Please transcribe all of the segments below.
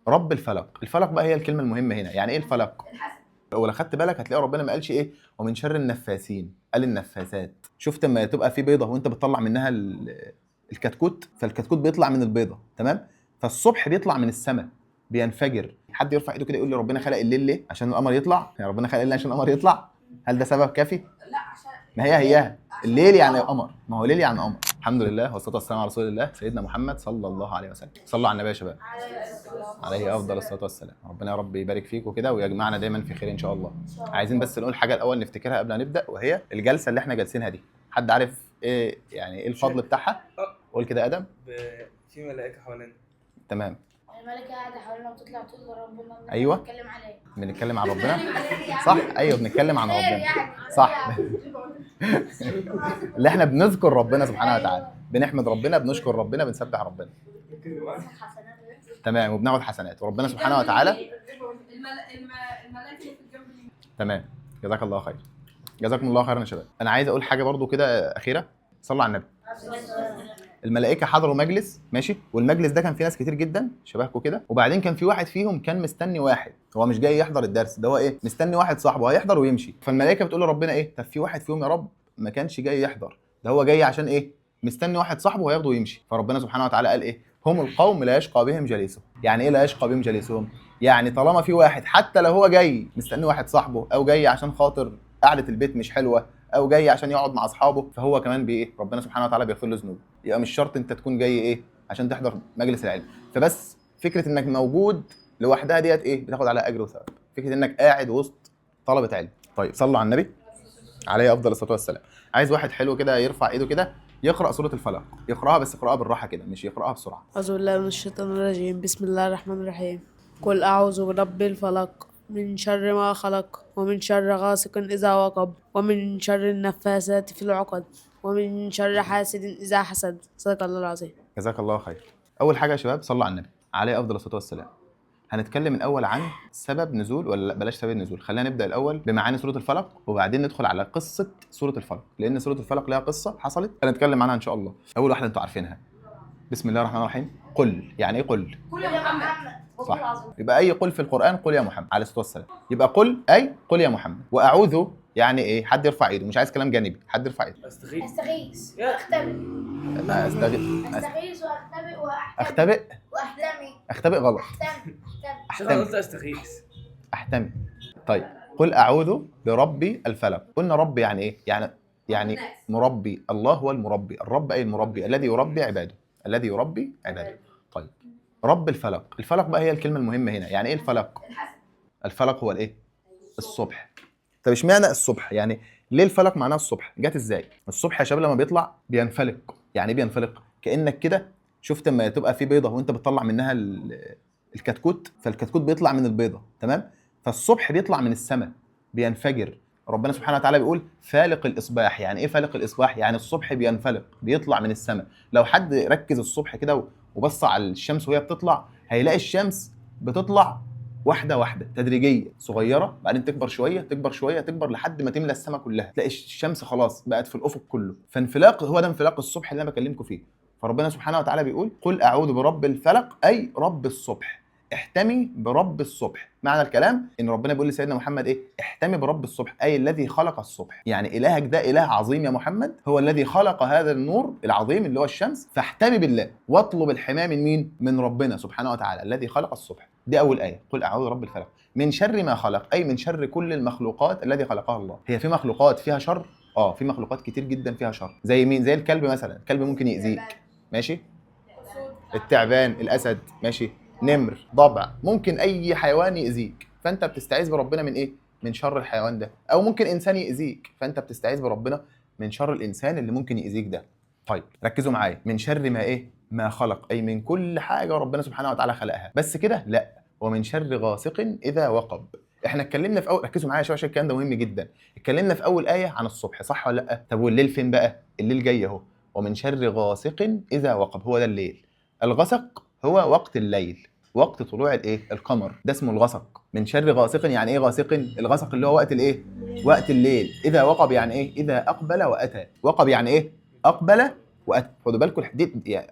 رب الفلق. الفلق بقى هي الكلمه المهمه هنا. يعني ايه الفلق؟ لو خدت بالك هتلاقي ربنا ما قالش ايه ومن شر النفاثين، قال النفاثات. شفت لما تبقى في بيضه وانت بتطلع منها الكتكوت، فالكتكوت بيطلع من البيضه، تمام؟ فالصبح بيطلع من السماء، بينفجر. حد يرفع ايده كده يقول لي ربنا خلق الليل ليه؟ عشان القمر يطلع؟ يعني ربنا خلق الليل عشان القمر يطلع؟ هل ده سبب كافي؟ لا، عشان ما هي الليل يعني قمر، ما هو ليل يعني قمر. الحمد لله والصلاه والسلام على رسول الله سيدنا محمد صلى الله عليه وسلم. صلوا على النبي يا شباب، عليه افضل الصلاه والسلام. ربنا يا رب يبارك فيك وكده ويجمعنا دايما في خير ان شاء الله. عايزين بس نقول حاجه الاول نفتكرها قبل ما نبدا، وهي الجلسه اللي احنا جالسينها دي. حد عارف ايه يعني ايه الفضل بتاعها؟ قول كده ادم. في ملائكه حوالينا. تمام. الملكة قاعدة حوالينا وبتطلع تقول ربنا أيوة. بنتكلم عليه. بنتكلم عن ربنا، صح؟ ايوه بنتكلم عن ربنا، صح. اللي احنا بنذكر ربنا سبحانه وتعالى، بنحمد ربنا، بنشكر ربنا، بنسبح ربنا. تمام، وبناخد حسنات وربنا سبحانه وتعالى. الملائكة في الجنب اليمين. تمام، جزاك الله خير. جزاكم الله خيرا يا شباب. انا عايز اقول حاجه برضو كده اخيره. صلوا على النبي. الملائكه حضروا مجلس، ماشي، والمجلس ده كان فيه ناس كتير جدا شبهكم كده، وبعدين كان في واحد فيهم كان مستني واحد، هو مش جاي يحضر الدرس ده، هو ايه، مستني واحد صاحبه هيحضر ويمشي. فالملائكه بتقول لربنا ايه، طب في واحد فيهم يا رب ما كانش جاي يحضر، ده هو جاي عشان ايه، مستني واحد صاحبه وهياخده ويمشي. فربنا سبحانه وتعالى قال ايه، هم القوم لا يشقى بهم جليسهم. يعني ايه لا يشقى بهم جليسهم؟ يعني طالما في واحد حتى لو هو جاي مستني واحد صاحبه، او جاي عشان خاطر قعده البيت مش حلوه، او جاي عشان يقعد مع اصحابه، فهو كمان بايه، ربنا سبحانه وتعالى بيغفر له ذنوبه. يبقى مش شرط انت تكون جاي ايه عشان تحضر مجلس العلم، فبس فكره انك موجود لوحدها ديت ايه، بتاخد عليها اجر وثواب. فكره انك قاعد وسط طلبه علم. طيب صلوا على النبي عليه افضل الصلاه والسلام. عايز واحد حلو كده يرفع ايده كده يقرا سوره الفلق، يقراها بس يقراها بالراحه كده، مش يقراها بسرعه. أعوذ بالله من الشيطان الرجيم. بسم الله الرحمن الرحيم. قل أعوذ برب الفلق من شر ما خلق ومن شر غاسق إذا وقب ومن شر النفاثات في العقد ومن شر حاسد إذا حسد. صدق الله العظيم. جزاك الله خير. اول حاجه يا شباب صلوا على النبي عليه افضل الصلاه والسلام. هنتكلم الاول عن سبب نزول، ولا لا بلاش سبب النزول، خلينا نبدا الاول بمعاني سوره الفلق وبعدين ندخل على قصه سوره الفلق، لان سوره الفلق لها قصه حصلت هنتكلم عنها ان شاء الله. اول واحده انتوا عارفينها، بسم الله الرحمن الرحيم. قل، يعني ايه قل؟ قل يا محمد. صح، يبقى اي قل في القران قل يا محمد عليه الصلاه والسلام. يبقى قل اي قل يا محمد. واعوذ يعني ايه؟ حد يرفع ايده، مش عايز كلام جانبي، حد يرفع ايده. استغيث. استغيث يا. واختبئ. استغيث واختبئ اختبئ. واحلمي. اختبئ غلط، انا قلت استغيث. احتمي. طيب قل اعوذ بربي الفلق. قلنا رب يعني ايه؟ يعني مربي. الله هو المربي، الرب اي المربي الذي يربي عباده، الذي يربي عباده. طيب رب الفلق. الفلق بقى هي الكلمه المهمه هنا. يعني ايه الفلق؟ الفلق هو الايه؟ الصبح. طب اشمعنى الصبح؟ يعني ليه الفلق معناه الصبح؟ جت ازاي؟ الصبح يا شباب لما بيطلع بينفلق. يعني ايه بينفلق؟ كانك كده شفت لما تبقى في بيضه وانت بتطلع منها الكتكوت، فالكتكوت بيطلع من البيضه، تمام؟ فالصبح بيطلع من السماء، بينفجر. ربنا سبحانه وتعالى بيقول فالق الاصباح. يعني ايه فالق الاصباح؟ يعني الصبح بينفلق، بيطلع من السماء. لو حد ركز الصبح كده وبص على الشمس وهي بتطلع، هيلاقي الشمس بتطلع واحده واحده تدريجيه صغيره، بعدين تكبر شويه تكبر شويه تكبر لحد ما تملى السماء كلها، تلاقي الشمس خلاص بقت في الافق كله. فانفلاق هو ده انفلاق الصبح اللي انا بكلمكم فيه. فربنا سبحانه وتعالى بيقول قل اعوذ برب الفلق اي رب الصبح، احتمي برب الصبح. معنى الكلام ان ربنا بيقول لسيدنا محمد ايه، احتمي برب الصبح اي الذي خلق الصبح. يعني الهك ده اله عظيم يا محمد، هو الذي خلق هذا النور العظيم اللي هو الشمس، فاحتمي بالله واطلب الحمايه من مين؟ من ربنا سبحانه وتعالى الذي خلق الصبح. دي اول ايه، قل اعوذ برب الفلق من شر ما خلق، اي من شر كل المخلوقات الذي خلقها الله. هي في مخلوقات فيها شر؟ في مخلوقات كتير جدا فيها شر. زي مين؟ زي الكلب مثلا، الكلب ممكن يأذيك، ماشي؟ التعبان، الاسد، ماشي، نمر، ضبع، ممكن اي حيوان يأذيك، فانت بتستعيذ بربنا من ايه؟ من شر الحيوان ده. او ممكن انسان يأذيك، فانت بتستعيذ بربنا من شر الانسان اللي ممكن يأذيك ده. طيب ركزوا معايا، من شر ما ايه؟ ما خلق، اي من كل حاجه ربنا سبحانه وتعالى خلقها. بس كده؟ لا، ومن شر غاسق اذا وقب. احنا اتكلمنا في اول، ركزوا معايا شويه عشان الكلام ده مهم جدا. اتكلمنا في اول ايه عن الصبح، صح ولا لا؟ طب والليل فين بقى؟ الليل جاي اهو. ومن شر غاسق اذا وقب، هو ده الليل. الغسق هو وقت الليل، وقت طلوع الايه؟ القمر، ده اسمه الغسق. من شر غاسق يعني ايه غاسق؟ الغسق اللي هو وقت الايه؟ وقت الليل. اذا وقب يعني ايه؟ اذا اقبل واتى. وقب يعني ايه؟ اقبل خدوا بالكم يعني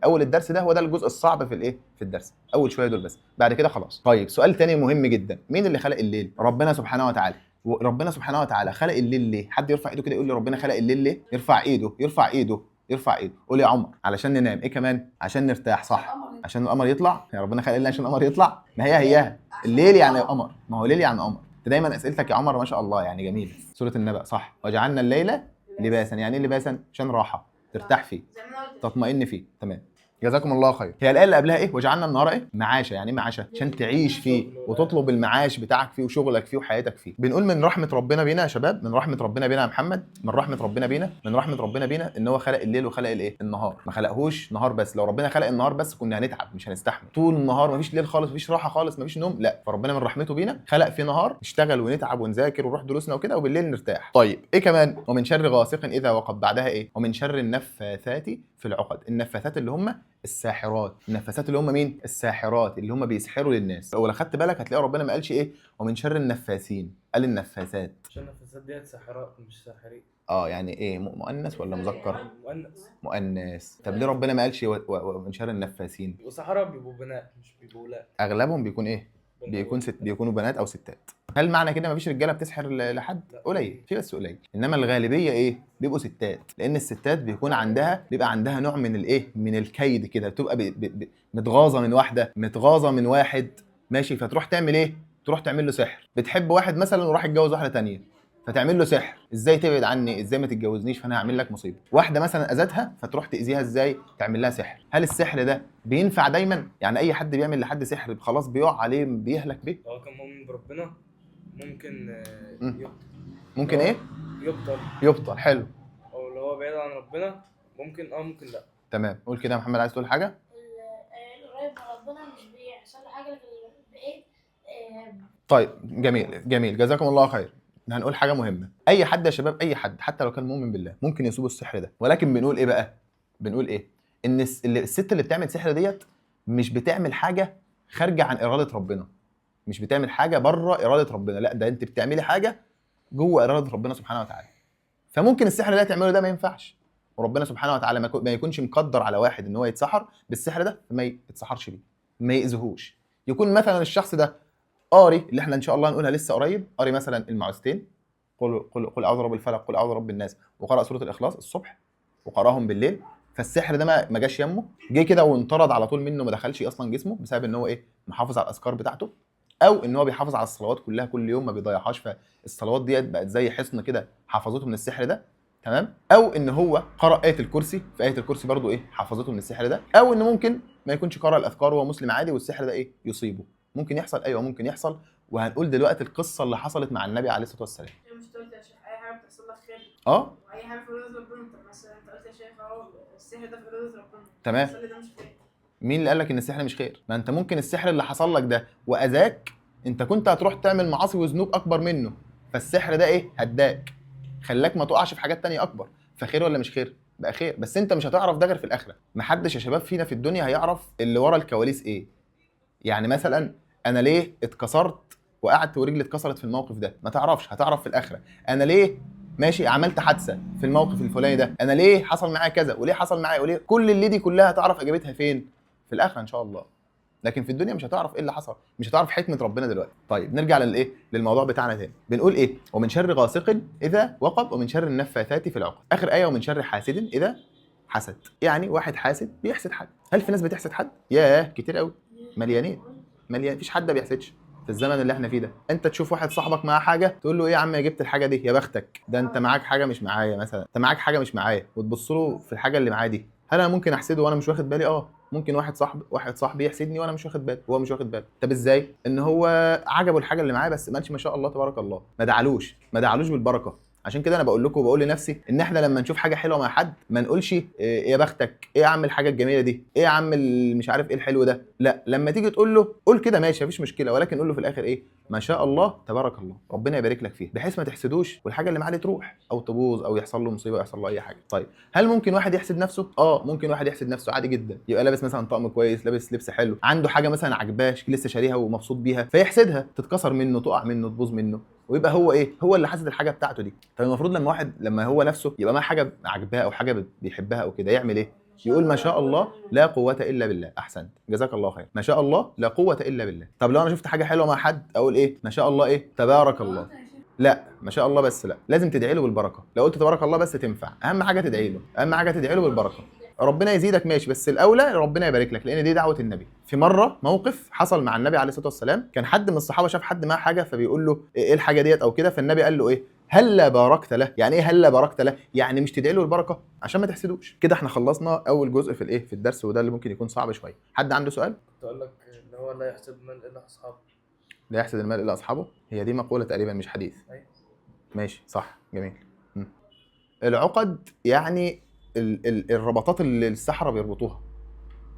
اول الدرس ده هو ده الجزء الصعب في الايه في الدرس، اول شويه دول بس، بعد كده خلاص. طيب سؤال تاني مهم جدا، مين اللي خلق الليل؟ ربنا سبحانه وتعالى. وربنا سبحانه وتعالى خلق الليل ليه؟ حد يرفع ايده كده يقول لي ربنا خلق الليل ليه؟ يرفع ايده يرفع ايده يرفع ايده. قول يا عمر. علشان ننام. ايه كمان؟ عشان نرتاح. صح. عشان القمر يطلع. يا ربنا خلق الليل عشان القمر يطلع. ما هي الليل يعني قمر، ما هو ليل يعني قمر. انت دايما اسئلتك يا عمر ما شاء الله يعني جميله. سوره النبأ. صح. وجعلنا الليل لباسا. يعني ايه لباسا؟ عشان راحه ترتاح فيه، زي ما أنا قلت. تطمئن فيه. تمام. جزاكم الله خير. هي الايه اللي قبلها ايه؟ وجعلنا النهار ايه؟ معاشا. يعني ايه معاشا؟ عشان تعيش فيه وتطلب المعاش بتاعك فيه وشغلك فيه وحياتك فيه. بنقول من رحمه ربنا بينا يا شباب، من رحمه ربنا بينا يا محمد، من رحمه ربنا بينا، من رحمه ربنا بينا ان هو خلق الليل وخلق الايه؟ النهار. ما خلقهوش نهار بس. لو ربنا خلق النهار بس كنا هنتعب، مش هنستحمل طول النهار، مفيش ليل خالص، مفيش راحه خالص، مفيش نوم. لا، فربنا من رحمته بينا خلق في نهار نشتغل ونتعب ونذاكر ونروح دروسنا وكده، وبالليل نرتاح. طيب ايه كمان؟ ومن شر غاسق اذا وقب. بعدها ايه؟ ومن شر النفاثات في العقد. النفاثات اللي هم الساحرات. النفاثات اللي هم مين؟ الساحرات اللي هم بيسحروا للناس. لو خدت بالك هتلاقي ربنا ما قالش ايه ومن شر النفاثين، قال النفاثات. عشان النفسات ديت ساحرات مش ساحرين. يعني ايه، مؤنث ولا مذكر؟ مؤنث. مؤنث. طب ليه ربنا ما قالش ومن شر النفاثين؟ وسحرة بيبقوا بنات مش بيبقوا ولاد. اغلبهم بيكون ايه؟ بيكونوا بنات او ستات. هل معنى كده مفيش رجاله بتسحر لحد؟ قليل، في بس قليل. انما الغالبيه ايه؟ بيبقوا ستات، لان الستات بيبقى عندها نوع من الايه؟ من الكيد كده، بتبقى متغاظه من واحده، متغاظه من واحد، ماشي، فتروح تعمل ايه؟ تروح تعمل له سحر. بتحب واحد مثلا وراح يتجوز واحده ثانيه، فتعمل له سحر، ازاي تبعد عني، ازاي ما تتجوزنيش، فانا هعمل لك مصيبه. واحده مثلا اذتها فتروح تاذيها، ازاي؟ تعمل لها سحر. هل السحر ده بينفع دايما؟ يعني اي حد بيعمل لحد سحر خلاص بيقع عليه بيهلك بيه؟ لو كان مؤمن بربنا ممكن يبطل. ممكن ايه؟ يبطل. حلو. او لو هو بعيد عن ربنا ممكن ممكن لا. تمام. قول كده يا محمد، عايز تقول حاجه؟ القريب من ربنا مش بيحصل له حاجه، لكن بعيد طيب جميل جزاكم الله خير. هنقول حاجه مهمه. اي حد يا شباب، اي حد حتى لو كان مؤمن بالله ممكن يصيبه السحر ده، ولكن بنقول ايه بقى؟ بنقول ايه؟ ان الست اللي بتعمل سحر ديت مش بتعمل حاجه خارجه عن اراده ربنا، مش بتعمل حاجه بره اراده ربنا، لا، ده انت بتعملي حاجه جوه اراده ربنا سبحانه وتعالى. فممكن السحر اللي تعمله ده ما ينفعش، وربنا سبحانه وتعالى ما يكونش مقدر على واحد ان هو يتسحر بالسحر ده، فما يتسحرش بيه، ما يأذيهوش. يكون مثلا الشخص ده قاري، اللي احنا ان شاء الله هنقولها لسه قريب، قاري مثلا المعوذتين، قل اعوذ برب الفلق، قل اعوذ برب الناس، وقرأ سوره الاخلاص الصبح وقراهم بالليل، فالسحر ده ما جاش يمه، جه كده وانطرد على طول منه، ما دخلش اصلا جسمه، بسبب ان هو ايه؟ محافظ على الاذكار بتاعته، او ان هو بيحافظ على الصلوات كلها كل يوم ما بيضيعهاش، فالصلوات ديت بقت زي حصن كده حفظته من السحر ده. تمام. او ان هو قرأ آية الكرسي، فآية الكرسي برضو ايه؟ حفظته من السحر ده. او ان ممكن ما يكونش قرأ الاذكار وهو مسلم عادي والسحر ده ايه؟ يصيبه. ممكن يحصل، ايوه ممكن يحصل. وهنقول دلوقتي القصه اللي حصلت مع النبي عليه الصلاه والسلام. مش قلت يا شيخ اي حاجه بتحصل لك خير واي حاجه في اراده ربنا. انت مثلا انت قلت يا شيخ اهو السحر ده في اراده ربنا. تمام. السحر ده مش خير. مين اللي قال لك ان السحر مش خير؟ ما انت ممكن السحر اللي حصل لك ده واذاك، انت كنت هتروح تعمل معاصي وذنوب اكبر منه، فالسحر ده ايه؟ هداك، خلاك ما تقعش في حاجات تانية اكبر، فخير ولا مش خير؟ بقى خير. بس انت مش هتعرف ده غير في الاخره. محدش يا شباب فينا في الدنيا هيعرف اللي ورا الكواليس ايه. يعني مثلا انا ليه اتكسرت وقعدت ورجلي اتكسرت في الموقف ده؟ ما تعرفش، هتعرف في الاخره. انا ليه ماشي عملت حادثه في الموقف الفلاني ده؟ انا ليه حصل معايا كذا وليه حصل معايا وليه؟ كل اللي دي كلها هتعرف اجابتها فين؟ في الاخره ان شاء الله. لكن في الدنيا مش هتعرف ايه اللي حصل، مش هتعرف حكمه ربنا دلوقتي. طيب نرجع للموضوع بتاعنا تاني. بنقول ايه؟ ومن شر غاسق اذا وقب ومن شر النفاثات في العقد. اخر ايه ومن شر حاسد اذا حسد. يعني واحد حاسد بيحسد حد. هل في ناس بتحسد حد؟ ياه كتير قوي، مليانين، مفيش حد ما بيحسدش في الزمن اللي احنا فيه ده. انت تشوف واحد صاحبك معاه حاجه تقول له ايه يا عم جبت الحاجه دي؟ يا بختك، ده انت معاك حاجه مش معايا، مثلا انت معاك حاجه مش معايا، وتبص له في الحاجه اللي معاه دي. هل انا ممكن احسده وانا مش واخد بالي؟ ممكن واحد صاحبي يحسدني وانا مش واخد بالي، هو مش واخد باله. طب ازاي؟ ان هو عجبه الحاجه اللي معاه بس ما قالش ما شاء الله تبارك الله، ما دعالوش بالبركه. عشان كده انا بقول لكم وبقول لنفسي ان احنا لما نشوف حاجه حلوه مع حد ما نقولش إيه يا بختك، ايه يا عم الحاجه الجميله دي، ايه يا عم مش عارف ايه الحلو ده. لا، لما تيجي تقول له قول كده ماشي مفيش مشكله، ولكن قول له في الاخر ايه؟ ما شاء الله تبارك الله، ربنا يبارك لك فيه، بحيث ما تحسدوش والحاجه اللي معاه دي تروح او تبوظ او يحصل له مصيبه، يحصل له اي حاجه. طيب هل ممكن واحد يحسد نفسه؟ ممكن واحد يحسد نفسه عادي جدا. يبقى لابس مثلا طقم كويس، لابس لبس حلو، عنده حاجه مثلا عجباه لسه شاريها ومبسوط بيها، فيحسدها، تتكسر منه، تقع منه، تبوظ منه، ويبقى هو ايه، هو اللي حاسس الحاجه بتاعته دي. طب المفروض لما واحد لما هو نفسه يبقى ما حاجه عاجباه او حاجه بيحبها او كده يعمل ايه؟ يقول ما شاء الله لا قوه الا بالله. احسنت، جزاك الله خير. ما شاء الله لا قوه الا بالله. طب لو انا شفت حاجه حلوه مع حد اقول ايه؟ ما شاء الله ايه؟ تبارك الله. لا، ما شاء الله بس لا، لازم تدعي له بالبركه. لو قلت تبارك الله بس تنفع، اهم حاجه تدعي له، اهم حاجه تدعي له بالبركه. ربنا يزيدك ماشي، بس الاولى ربنا يبارك لك، لان دي دعوه النبي. في مره موقف حصل مع النبي عليه الصلاه والسلام، كان حد من الصحابه شاف حد معاه حاجه فبيقول له ايه الحاجه ديت او كده، فالنبي قال له ايه؟ هلا باركت له. يعني ايه هلا باركت له؟ يعني مش تدعي له البركه عشان ما تحسدوش. كده احنا خلصنا اول جزء في الايه، في الدرس، وده اللي ممكن يكون صعب شويه. حد عنده سؤال؟ كنت اقول لك اللي هو لا يحسد من الا اصحابه. لا يحسد المال الا اصحابه، هي دي مقوله تقريبا مش حديث. أيوة. ماشي صح، جميل. العقد يعني الربطات اللي السحرة بيربطوها،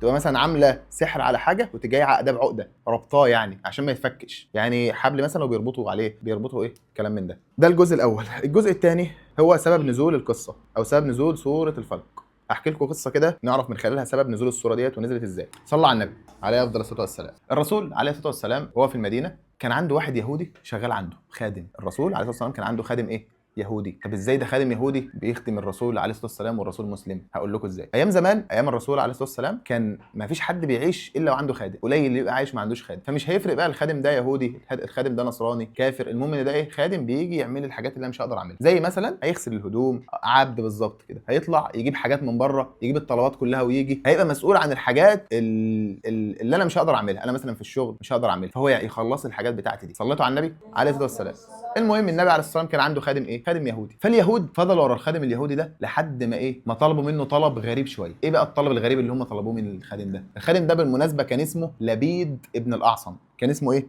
تبقى مثلا عامله سحر على حاجه وتجي جايه عقده بعقده ربطاه يعني عشان ما يتفكش، يعني حبل مثلا وبيربطوا عليه، بيربطوا ايه كلام من ده. ده الجزء الاول. الجزء الثاني هو سبب نزول القصه او سبب نزول سوره الفلق. احكي لكم قصه كده نعرف من خلالها سبب نزول السوره ديت ونزلت ازاي. صلى على النبي عليه افضل الصلاه والسلام. الرسول عليه الصلاه والسلام وهو في المدينه كان عنده واحد يهودي شغال عنده خادم. الرسول عليه الصلاه والسلام كان عنده خادم ايه؟ يهودي. طب ازاي ده خادم يهودي بيخدم الرسول عليه الصلاه والسلام والرسول مسلم؟ هقول لكم ازاي. ايام زمان، ايام الرسول عليه الصلاه والسلام، كان ما فيش حد بيعيش الا وعنده خادم، قليل اللي يبقى عايش ما عندوش خادم. فمش هيفرق بقى الخادم ده يهودي، الخادم ده نصراني، كافر، المهم ان ده ايه، خادم بيجي يعمل الحاجات اللي انا مش هقدر اعملها. زي مثلا هيغسل الهدوم، عبد بالظبط كده، هيطلع يجيب حاجات من بره، يجيب الطلبات كلها ويجي، هيبقى مسؤول عن الحاجات اللي انا مش هقدر اعملها. انا مثلا في الشغل مش هقدر اعملها، فهو يخلص الحاجات بتاعتي دي. صليتوا على النبي عليه الصلاه والسلام. المهم النبي عليه الصلاه والسلام كان عنده خادم ايه؟ خادم يهودي. فاليهود فضلوا ورا الخادم اليهودي ده لحد ما ايه؟ ما طلبوا منه طلب غريب شويه. ايه بقى الطلب الغريب اللي هم طلبوه من الخادم ده؟ الخادم ده بالمناسبه كان اسمه لبيد ابن الاعصم. كان اسمه ايه؟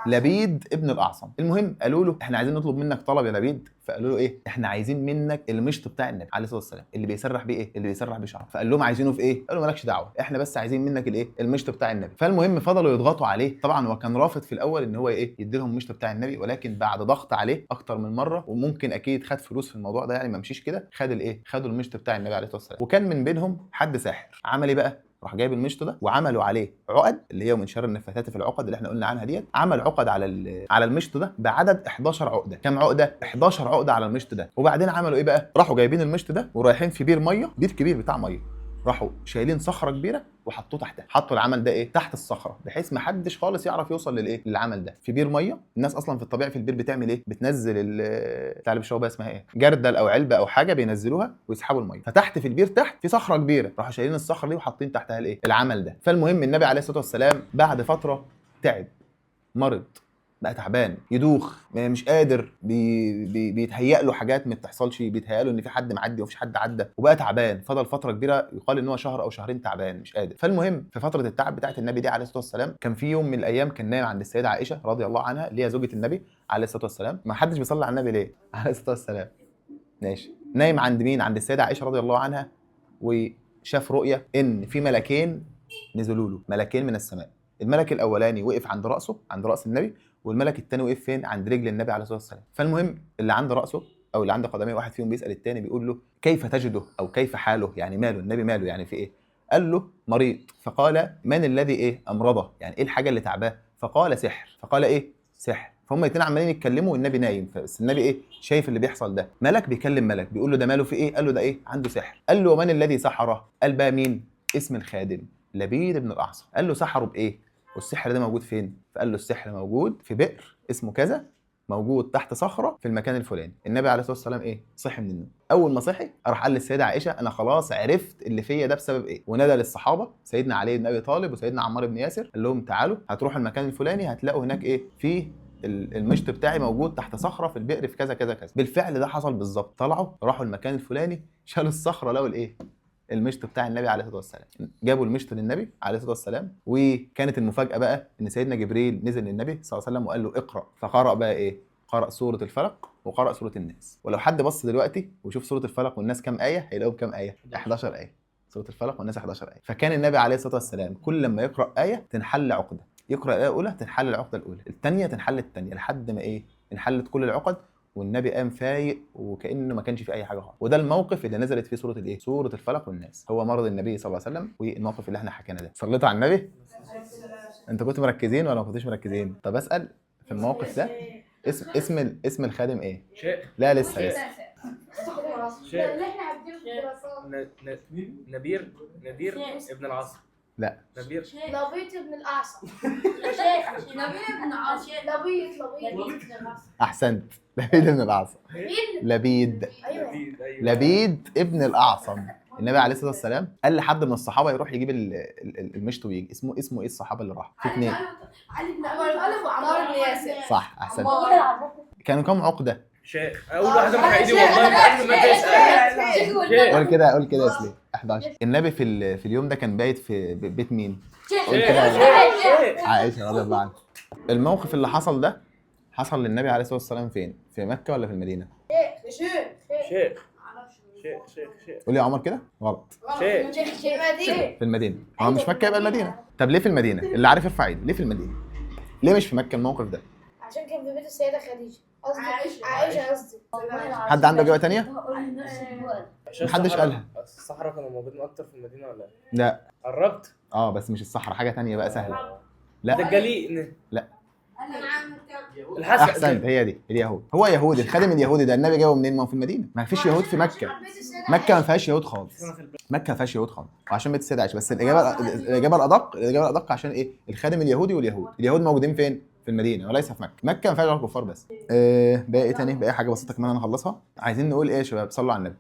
لبيد ابن الاعصم. المهم قالوا له احنا عايزين نطلب منك طلب يا لبيد. فقالوا له ايه؟ احنا عايزين منك المشط بتاع النبي عليه الصلاه والسلام، اللي بيسرح بيه ايه؟ اللي بيسرح بيه شعره. فقال لهم عايزينه في ايه؟ قالوا مالكش دعوه، احنا بس عايزين منك الايه؟ المشط بتاع النبي. فالمهم فضلوا يضغطوا عليه. طبعا هو كان رافض في الاول ان هو ايه؟ يدي لهم المشط بتاع النبي، ولكن بعد ضغط عليه اكتر من مره، وممكن اكيد خد فلوس في الموضوع ده يعني، ما مشيش كده، خد الايه؟ خدوا المشط بتاع النبي عليه الصلاه والسلام. وكان من بينهم حد ساحر. عمل ايه بقى؟ راح جايب المشط ده وعملوا عليه عقد، اللي هي من شر النفاثات في العقد اللي احنا قلنا عنها ديت. عمل عقد على المشط ده بعدد 11 عقده. كام عقده؟ 11 عقده على المشط ده. وبعدين عملوا ايه بقى؟ راحوا جايبين المشط ده ورايحين في بير ميه، بير كبير بتاع ميه، راحوا شايلين صخره كبيره وحطوه تحتها. حطوا العمل ده ايه؟ تحت الصخره، بحيث ما حدش خالص يعرف يوصل للايه؟ للعمل ده. في بير ميه، الناس اصلا في الطبيعي في البير بتعمل ايه؟ بتنزل بتاع اللي بيشربوا اسمها ايه؟ جردل او علبه او حاجه بينزلوها ويسحبوا الميه. فتحت في البير تحت في صخره كبيره، راحوا شايلين الصخره دي وحاطين تحتها الايه؟ العمل ده. فالمهم النبي عليه الصلاه والسلام بعد فتره تعب، مرض، بقى تعبان، يدوخ، مش قادر، بيتهيأ له حاجات ما بتحصلش، بيتهيأ له ان في حد معدي ومفيش حد عدى، وبقى تعبان. فضل فتره كبيره، يقال ان هو شهر او شهرين تعبان مش قادر. فالمهم في فتره التعب بتاعه النبي دي عليه الصلاه والسلام، كان في يوم من الايام كان نايم عند السيده عائشه رضي الله عنها، اللي هي زوجة النبي عليه الصلاه والسلام. ما حدش بيصلي على النبي ليه عليه الصلاه والسلام؟ ماشي. نايم عند مين؟ عند السيده عائشه رضي الله عنها، وشاف رؤيه ان في ملكين نزلوا له، ملكين من السماء. الملك الاولاني وقف عند راسه، عند راس النبي، والملك الثاني وقف فين؟ عند رجل النبي عليه الصلاه والسلام. فالمهم اللي عند راسه او اللي عند قدميه، واحد فيهم بيسال الثاني بيقول له كيف تجده او كيف حاله، يعني ماله النبي، ماله يعني في ايه؟ قال له مريض. فقال من الذي ايه امرضه، يعني ايه الحاجه اللي تعباه؟ فقال سحر. فقال ايه؟ سحر. فهم الاثنين عمالين يتكلموا والنبي نايم، بس النبي ايه؟ شايف اللي بيحصل ده. ملك بيكلم ملك بيقول له ده ماله في ايه؟ قال له ده ايه؟ عنده سحر. قال له ومن الذي سحره؟ قال بقى مين؟ اسم الخادم لبيد بن الاعصم. قال له سحره بايه؟ والسحر ده موجود فين؟ فقال له السحر موجود في بئر اسمه كذا، موجود تحت صخره في المكان الفلاني. النبي عليه الصلاه والسلام ايه؟ صحي من النوم. اول ما صحي راح قال للسيده عائشه انا خلاص عرفت اللي فيا ده بسبب ايه. ونادى للصحابه سيدنا علي بن ابي طالب وسيدنا عمار بن ياسر، قال لهم تعالوا هتروحوا المكان الفلاني، هتلاقوا هناك ايه؟ فيه المشط بتاعي موجود تحت صخره في البئر في كذا كذا كذا. بالفعل ده حصل بالظبط. طلعوا راحوا المكان الفلاني، شالوا الصخره، لقوا الايه؟ المشط بتاع النبي عليه الصلاه والسلام. جابوا المشط للنبي عليه الصلاه والسلام. وكانت المفاجاه بقى ان سيدنا جبريل نزل للنبي صلى الله عليه وسلم وقال له اقرا. فقرأ بقى ايه؟ قرأ سوره الفلق وقرأ سوره الناس. ولو حد بص دلوقتي وشوف سوره الفلق والناس كام ايه، هيلاقوهم كام ايه؟ 11 ايه. سوره الفلق والناس 11 ايه. فكان النبي عليه الصلاه والسلام كل لما يقرأ ايه تنحل عقده، يقرأ الايه الاولى تنحل العقده الاولى، الثانيه تنحل الثانيه، لحد ما ايه؟ انحلت كل العقد، والنبي قام فايق وكانه ما كانش في اي حاجه خالص. وده الموقف اللي نزلت فيه سوره الايه؟ سوره الفلق والناس. هو مرض النبي صلى الله عليه وسلم والموقف اللي احنا حكينا ده. صليتوا على النبي؟ انتوا كنتوا مركزين ولا ما كنتوش مركزين؟ طب اسال في الموقف ده اسم الخادم ايه؟ شيخ. لا لسه شيخ. اللي احنا عارفينه في الدراسات. نبير ابن العاص. لا. نبير. لبيط ابن الأعصم. شيخ نبيل ابن العاصم. لبيط. احسنت. لبيد ابن الاعصم. لبيد. ايوه. لبيد ابن الاعصم. النبي عليه الصلاه والسلام قال لحد من الصحابه يروح يجيب المشط ويجي. اسمه ايه الصحابه اللي راح؟ في اثنين. علي بن ابي طالب وعمار بن ياسر. صح احسنت. كانوا كام عقده؟ شيخ. اول واحده من ايدي والله من قبل ما تسال. قول كده يا سليم. 11. النبي في اليوم ده كان بايت في بيت مين؟ قول كده. عائشه رضي الله عنها. الموقف اللي حصل ده حصل للنبي عليه الصلاه والسلام فين؟ في مكه ولا في المدينه؟ شيخ. قول لي يا عمر كده. غلط. في المدينه. هو مش مكه يبقى المدينه. طب ليه في المدينه؟ اللي عارف يرفع ايده. ليه في المدينه؟ ليه مش في مكه الموقف ده؟ عشان كان في بيت السيدة خديجة. عائشة قصدي. حد عنده اجابه ثانيه؟ محدش قالها. الصحراء كانوا موجودين اكتر في المدينه ولا ايه؟ لا. قربت. بس مش الصحراء، حاجه ثانيه بقى سهله. لا. الجليء. لا. الحسن. احسنت، هي دي اليهود. هو يهودي. الخادم اليهودي ده النبي جابه منين؟ ما هو في المدينه. ما فيش يهود في مكه. مكه ما فيهاش يهود خالص. مكه ما فيهاش يهود خالص. وعشان بيت السيدة عائشة. بس الاجابه الادق عشان ايه؟ الخادم اليهودي اليهود موجودين فين؟ في المدينه وليس في مكه. مكه ما فيهاش غير كفار بس. باقي ايه تاني؟ باقي حاجه بسيطه كمان هنخلصها. عايزين نقول ايه يا شباب؟ صلوا على النبي.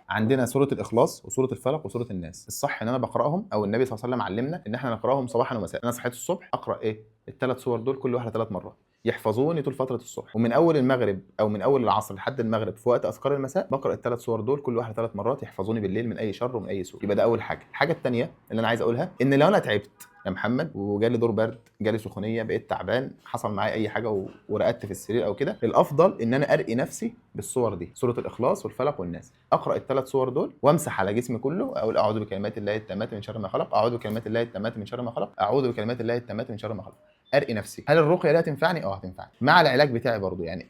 عندنا سورة الإخلاص وسورة الفلق وسورة الناس. الصح إن أنا بقرأهم، أو النبي صلى الله عليه وسلم علمنا إن إحنا نقرأهم صباحا ومساء. أنا صحيت الصبح أقرأ إيه؟ الثلاث سور دول كل واحدة 3 مرات يحفظوني طول فترة الصبح. ومن أول المغرب أو من أول العصر لحد المغرب في وقت أذكار المساء بقرأ ال3 سور دول كل واحدة 3 مرات يحفظوني بالليل من أي شر ومن أي سوء. يبقى ده أول حاجة. الحاجة الثانية اللي أنا عايز أقولها إن لو أنا تعبت يا محمد وجالي دور برد، جالي سخونيه، بقيت تعبان، حصل معايا اي حاجه ورقدت في السرير او كده، الافضل ان انا ارقي نفسي بالصور دي، سوره الاخلاص والفلق والناس. اقرا ال3 سور دول وامسح على جسمي كله، اقول اعوذ بكلمات الله التامات من شر ما خلق، اعوذ بكلمات الله التامات من شر ما خلق، اعوذ بكلمات الله التامات من شر ما خلق. ارقي نفسي. هل الرقيه دي هتنفعني؟ هتنفعني مع العلاج بتاعي برضو. يعني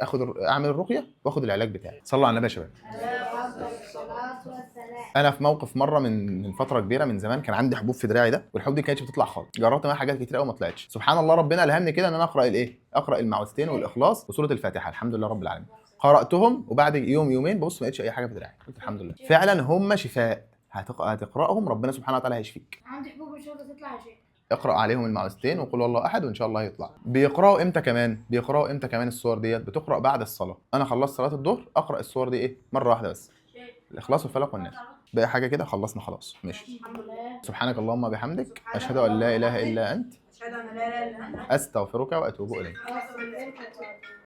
اعمل الرقيه واخد العلاج بتاعي. صلوا على النبي يا شباب. انا في موقف مره من فتره كبيره من زمان كان عندي حبوب في دراعي ده، والحبوب دي كانتش بتطلع خالص. جربت معاها حاجات كتير قوي ما طلعتش. سبحان الله ربنا الهمني كده ان انا اقرا المعوذتين والاخلاص وسوره الفاتحه. الحمد لله رب العالمين. قراتهم وبعد يومين بص ما لقيتش اي حاجه في دراعي. قلت الحمد لله. فعلا هم شفاء. هتقراهم ربنا سبحانه وتعالى هيشفيك. عندي حبوب مش راضيه تطلع يا شيخ. اقرا عليهم المعوذتين وقل والله احد وان شاء الله هيطلع. بيقراوا امتى كمان السور ديت؟ بتقرا بعد الصلاه. انا خلصت صلاه الظهر اقرا السور دي ايه مره واحده بس، الاخلاص والفلق والناس. بقى حاجه كده خلصنا خلاص. ماشي. سبحانك اللهم وبحمدك اشهد ان لا اله الا انت اشهد ان لا اله الا انت استغفرك واتوب اليك.